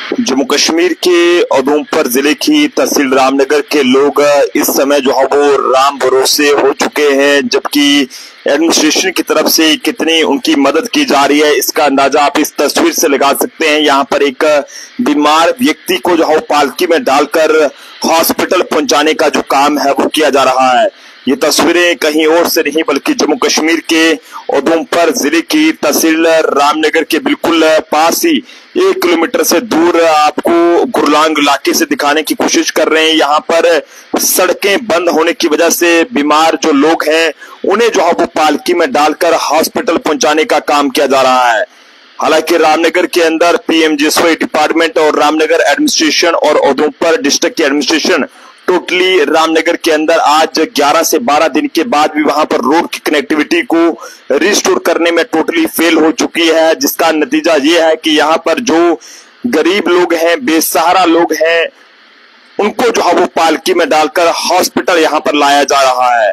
जम्मू कश्मीर के उधमपुर जिले की तहसील रामनगर के लोग इस समय जो है वो राम भरोसे हो चुके हैं, जबकि एडमिनिस्ट्रेशन की तरफ से कितनी उनकी मदद की जा रही है इसका अंदाजा आप इस तस्वीर से लगा सकते हैं। यहाँ पर एक बीमार व्यक्ति को जो है पालकी में डालकर हॉस्पिटल पहुंचाने का जो काम है वो किया जा रहा है। ये तस्वीरें कहीं और से नहीं बल्कि जम्मू कश्मीर के उधमपुर जिले की तहसील रामनगर के बिल्कुल पास ही 1 किलोमीटर से दूर आपको गुरलांग इलाके से दिखाने की कोशिश कर रहे हैं। यहाँ पर सड़कें बंद होने की वजह से बीमार जो लोग हैं उन्हें जो है वो पालकी में डालकर हॉस्पिटल पहुंचाने का काम किया जा रहा है। हालांकि रामनगर के अंदर पीएमजीएसवाई डिपार्टमेंट और रामनगर एडमिनिस्ट्रेशन और उधमपुर डिस्ट्रिक्ट की एडमिनिस्ट्रेशन टोटली रामनगर के अंदर आज 11 से 12 दिन के बाद भी वहां पर रोड की कनेक्टिविटी को रिस्टोर करने में टोटली फेल हो चुकी है, जिसका नतीजा ये है कि यहाँ पर जो गरीब लोग हैं, बेसहारा लोग हैं, उनको जो है वो पालकी में डालकर हॉस्पिटल यहाँ पर लाया जा रहा है।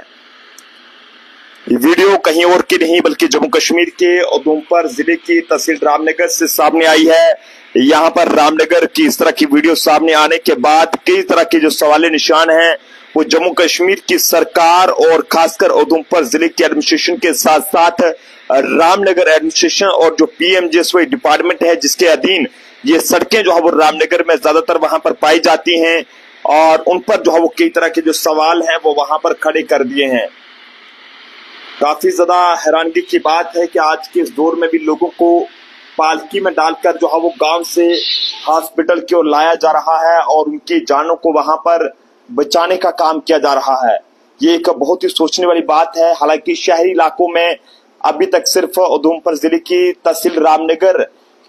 ये वीडियो कहीं और की नहीं बल्कि जम्मू कश्मीर के उधमपुर जिले की तहसील रामनगर से सामने आई है। यहाँ पर रामनगर की इस तरह की वीडियो सामने आने के बाद कई तरह के जो सवाल निशान हैं वो जम्मू कश्मीर की सरकार और खासकर उधमपुर जिले की एडमिनिस्ट्रेशन के साथ साथ रामनगर एडमिनिस्ट्रेशन और जो पीएमजीएसवाई डिपार्टमेंट है जिसके अधीन ये सड़कें जो है वो रामनगर में ज्यादातर वहां पर पाई जाती हैं और उन पर जो है वो कई तरह के जो सवाल हैं वो वहां पर खड़े कर दिए हैं। काफी ज्यादा हैरानगी की बात है कि आज के इस दौर में भी लोगों को पालकी में डालकर जो है वो गांव से हॉस्पिटल की ओर लाया जा रहा है और उनकी जानों को वहां पर बचाने का काम किया जा रहा है। ये एक बहुत ही सोचने वाली बात है। हालांकि शहरी इलाकों में अभी तक सिर्फ उधमपुर जिले की तहसील रामनगर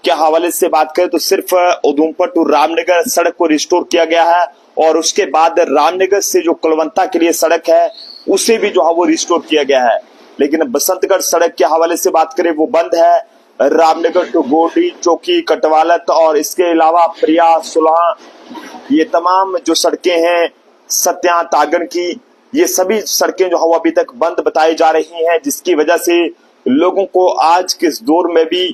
के हवाले से बात करें तो सिर्फ उधमपुर टू रामनगर सड़क को रिस्टोर किया गया है और उसके बाद रामनगर से जो कुलवंता के लिए सड़क है उसे भी जो है वो रिस्टोर किया गया है। लेकिन बसंतगढ़ सड़क के हवाले से बात करें वो बंद है। रामनगर टू गोडी, चौकी, कटवालत और इसके अलावा प्रिया, सुलह, ये तमाम जो सड़कें हैं, सत्या, तागन की, ये सभी सड़कें जो है वो अभी तक बंद बताई जा रही हैं, जिसकी वजह से लोगों को आज के इस दौर में भी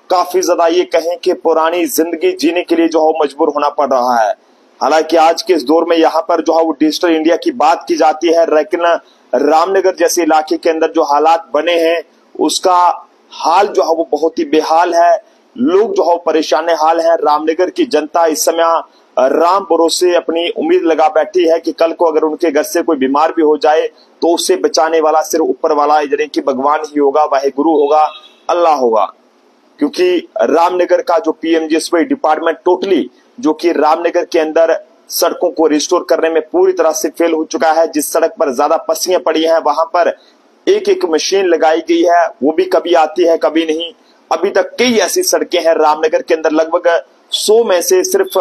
काफी ज्यादा ये कहें कि पुरानी जिंदगी जीने के लिए जो है मजबूर होना पड़ रहा है। हालांकि आज के इस दौर में यहाँ पर जो है वो डिजिटल इंडिया की बात की जाती है, लेकिन रामनगर जैसे इलाके के अंदर जो हालात बने हैं उसका हाल जो है वो बहुत ही बेहाल है। लोग जो है परेशान हाल है। रामनगर की जनता इस समय राम भरोसे अपनी उम्मीद लगा बैठी है कि कल को अगर उनके घर से कोई बीमार भी हो जाए तो उसे बचाने वाला सिर्फ ऊपर वाला यानी कि भगवान ही होगा, वाहेगुरु होगा, अल्लाह होगा। क्योंकि रामनगर का जो पीएमजीएसवाई डिपार्टमेंट टोटली जो कि रामनगर के अंदर सड़कों को रिस्टोर करने में पूरी तरह से फेल हो चुका है। जिस सड़क पर ज्यादा पस्सियां पड़ी हैं वहां पर एक एक मशीन लगाई गई है, वो भी कभी आती है कभी नहीं। अभी तक कई ऐसी सड़कें हैं रामनगर के अंदर, लगभग 100 में से सिर्फ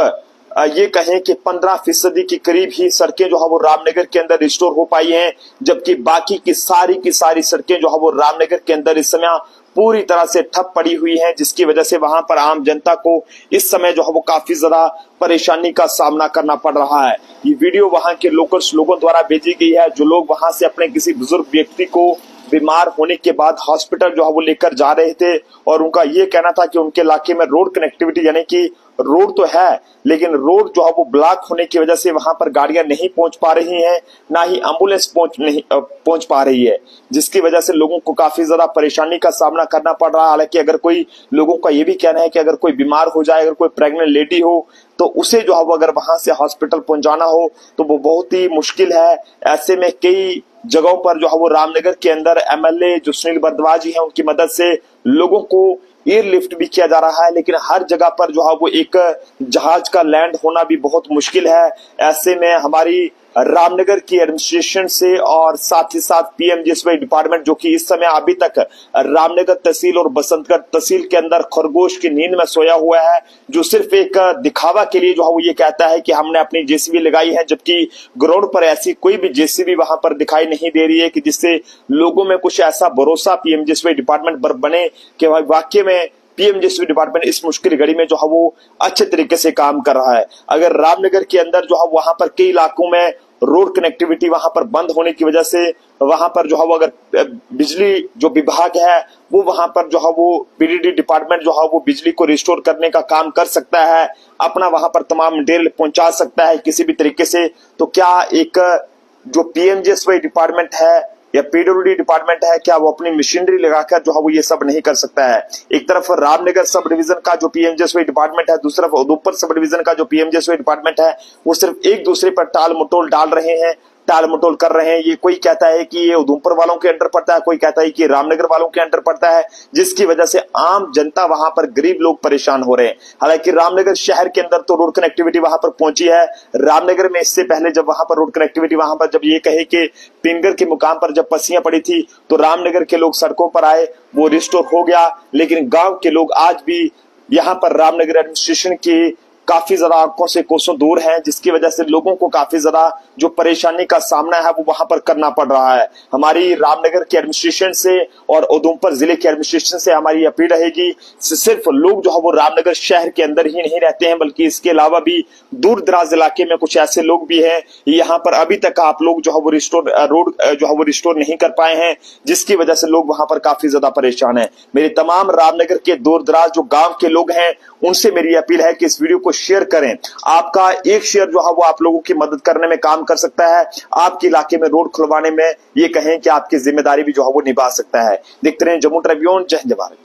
ये कहें कि 15% के करीब ही सड़कें जो है वो रामनगर के अंदर रिस्टोर हो पाई हैं, जबकि बाकी की सारी सड़कें जो है वो रामनगर के अंदर इस समय पूरी तरह से ठप पड़ी हुई हैं, जिसकी वजह से वहां पर आम जनता को इस समय जो है वो काफी ज्यादा परेशानी का सामना करना पड़ रहा है। ये वीडियो वहां के लोकल्स लोगों द्वारा भेजी गई है, जो लोग वहां से अपने किसी बुजुर्ग व्यक्ति को बीमार होने के बाद हॉस्पिटल जो है वो लेकर जा रहे थे और उनका ये कहना था कि उनके इलाके में रोड कनेक्टिविटी यानी कि रोड तो है लेकिन रोड जो है वो ब्लॉक होने की वजह से वहां पर गाड़ियां नहीं पहुंच पा रही हैं, ना ही एम्बुलेंस पहुंच पा रही है, जिसकी वजह से लोगों को काफी ज्यादा परेशानी का सामना करना पड़ रहा है। हालांकि अगर कोई लोगों का ये भी कहना है कि अगर कोई बीमार हो जाए, अगर कोई प्रेग्नेंट लेडी हो तो उसे जो है वो अगर वहां से हॉस्पिटल पहुंचाना हो तो वो बहुत ही मुश्किल है। ऐसे में कई जगहों पर जो है वो रामनगर के अंदर एमएलए जो सुनील भारद्वाज जी हैं उनकी मदद से लोगों को एयरलिफ्ट भी किया जा रहा है, लेकिन हर जगह पर जो है वो एक जहाज का लैंड होना भी बहुत मुश्किल है। ऐसे में हमारी रामनगर की एडमिनिस्ट्रेशन से और साथ ही साथ पीएमजीएसवाई डिपार्टमेंट जो कि इस समय अभी तक रामनगर तहसील और बसंतगढ़ तहसील के अंदर खरगोश की नींद में सोया हुआ है, जो सिर्फ एक दिखावा के लिए जो है वो ये कहता है कि हमने अपनी जेसीबी लगाई है, जबकि ग्राउंड पर ऐसी कोई भी जेसीबी वहां पर दिखाई नहीं दे रही है कि जिससे लोगों में कुछ ऐसा भरोसा पीएमजीएसवाई डिपार्टमेंट पर बने कि वाकई में पीएमजीएसवाई डिपार्टमेंट इस मुश्किल घड़ी में जो है वो अच्छे तरीके से काम कर रहा है। अगर रामनगर के अंदर जो है वहां पर कई इलाकों में रोड कनेक्टिविटी वहां पर बंद होने की वजह से वहां पर जो है वो अगर बिजली जो विभाग है वो वहां पर जो है वो पीडीडी डिपार्टमेंट जो है वो बिजली को रिस्टोर करने का काम कर सकता है, अपना वहां पर तमाम मटेरियल पहुंचा सकता है किसी भी तरीके से, तो क्या एक जो पीएमजीएसवाई डिपार्टमेंट है या पीडब्ल्यूडी डिपार्टमेंट है, क्या वो अपनी मशीनरी लगाकर जो है वो ये सब नहीं कर सकता है? एक तरफ रामनगर सब डिवीजन का जो पीएमजीएसवाई डिपार्टमेंट है, दूसरी तरफ उदयपुर सब डिवीजन का जो पीएमजीएसवाई डिपार्टमेंट है, वो सिर्फ एक दूसरे पर टाल मटोल डाल रहे हैं, टाल मटोल कर रहे हैं। ये कोई कहता है कि ये उधमपुर वालों के अंडर पड़ता है, कोई कहता है कि रामनगर वालों के अंडर पड़ता है, जिसकी वजह से आम जनता वहां पर गरीब लोग परेशान हो रहे हैं। हालांकि रामनगर शहर के अंदर तो रोड कनेक्टिविटी वहां पर पहुंची है। रामनगर में इससे पहले जब वहां पर रोड कनेक्टिविटी वहां पर जब ये कहे कि पिंगर के मुकाम पर जब पस्सियां पड़ी थी तो रामनगर के लोग सड़कों पर आए, वो रिस्टोर हो गया, लेकिन गांव के लोग आज भी यहाँ पर रामनगर एडमिनिस्ट्रेशन की काफी ज्यादा आंखों से कोसों दूर है, जिसकी वजह से लोगों को काफी ज्यादा जो परेशानी का सामना है वो वहां पर करना पड़ रहा है। हमारी रामनगर के एडमिनिस्ट्रेशन से और उधमपुर जिले के एडमिनिस्ट्रेशन से हमारी अपील रहेगी, सिर्फ लोग जो है वो रामनगर शहर के अंदर ही नहीं रहते हैं, बल्कि इसके अलावा भी दूर दराज इलाके में कुछ ऐसे लोग भी हैं, यहाँ पर अभी तक आप लोग जो है वो रोड जो है वो रिस्टोर नहीं कर पाए हैं, जिसकी वजह से लोग वहां पर काफी ज्यादा परेशान है। मेरी तमाम रामनगर के दूर दराज जो गांव के लोग हैं उनसे मेरी अपील है कि इस वीडियो को शेयर करें। आपका एक शेयर जो है वो आप लोगों की मदद करने में काम कर सकता है, आपके इलाके में रोड खुलवाने में ये कहें कि आपकी जिम्मेदारी भी जो है वो निभा सकता है। देखते रहें जम्मू ट्रिब्यून। जय हिंद।